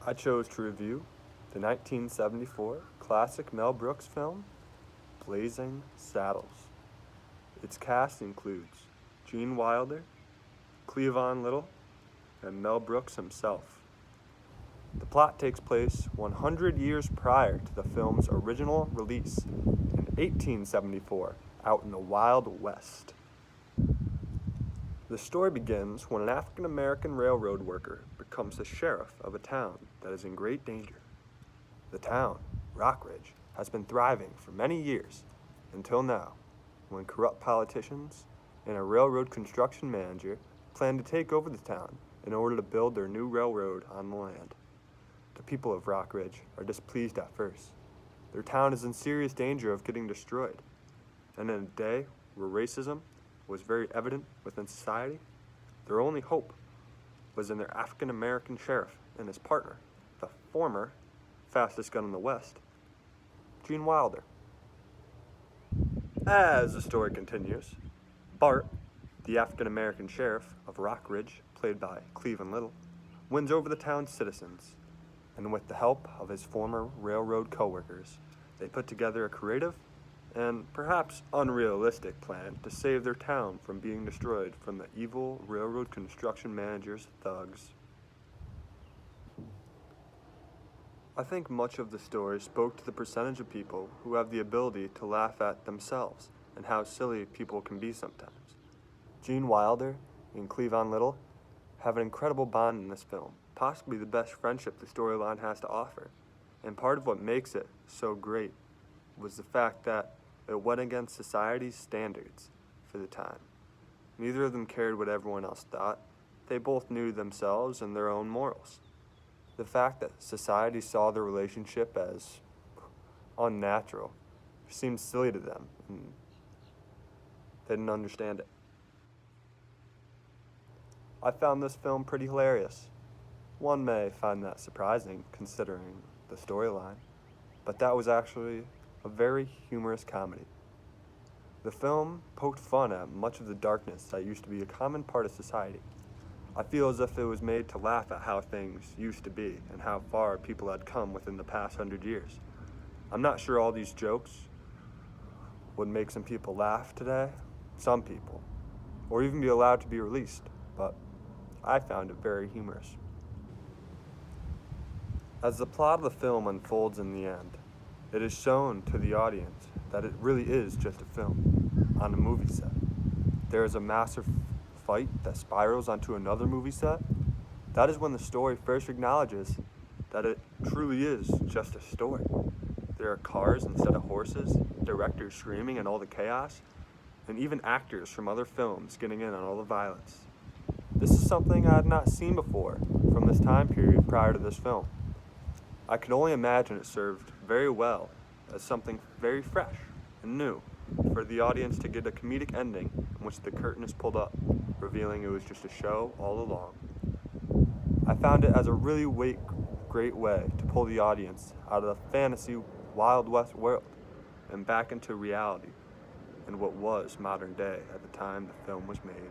I chose to review the 1974 classic Mel Brooks film, Blazing Saddles. Its cast includes Gene Wilder, Cleavon Little, and Mel Brooks himself. The plot takes place 100 years prior to the film's original release in 1874 out in the Wild West. The story begins when an African-American railroad worker becomes the sheriff of a town that is in great danger. The town, Rockridge, has been thriving for many years until now, when corrupt politicians and a railroad construction manager plan to take over the town in order to build their new railroad on the land. The people of Rockridge are displeased at first. Their town is in serious danger of getting destroyed. And in a day where racism was very evident within society, their only hope was in their African-American sheriff and his partner, the former fastest gun in the West, Gene Wilder. As the story continues, Bart, the African-American sheriff of Rockridge, played by Cleavon Little, wins over the town's citizens, and with the help of his former railroad co-workers, they put together a creative and perhaps unrealistic plan to save their town from being destroyed from the evil railroad construction manager's thugs. I think much of the story spoke to the percentage of people who have the ability to laugh at themselves and how silly people can be sometimes. Gene Wilder and Cleavon Little have an incredible bond in this film, possibly the best friendship the storyline has to offer. And part of what makes it so great was the fact that it went against society's standards for the time. Neither of them cared what everyone else thought. They both knew themselves and their own morals. The fact that society saw their relationship as unnatural seemed silly to them, and they didn't understand it. I found this film pretty hilarious. One may find that surprising considering the storyline, but that was actually a very humorous comedy. The film poked fun at much of the darkness that used to be a common part of society. I feel as if it was made to laugh at how things used to be and how far people had come within the past 100 years. I'm not sure all these jokes would make some people laugh today, some people, or even be allowed to be released, but I found it very humorous. As the plot of the film unfolds in the end, it is shown to the audience that it really is just a film on a movie set. There is a massive fight that spirals onto another movie set. That is when the story first acknowledges that it truly is just a story. There are cars instead of horses, directors screaming at all the chaos, and even actors from other films getting in on all the violence. This is something I had not seen before from this time period prior to this film. I could only imagine it served very well as something very fresh and new for the audience to get a comedic ending in which the curtain is pulled up, revealing it was just a show all along. I found it as a really great way to pull the audience out of the fantasy Wild West world and back into reality and what was modern day at the time the film was made.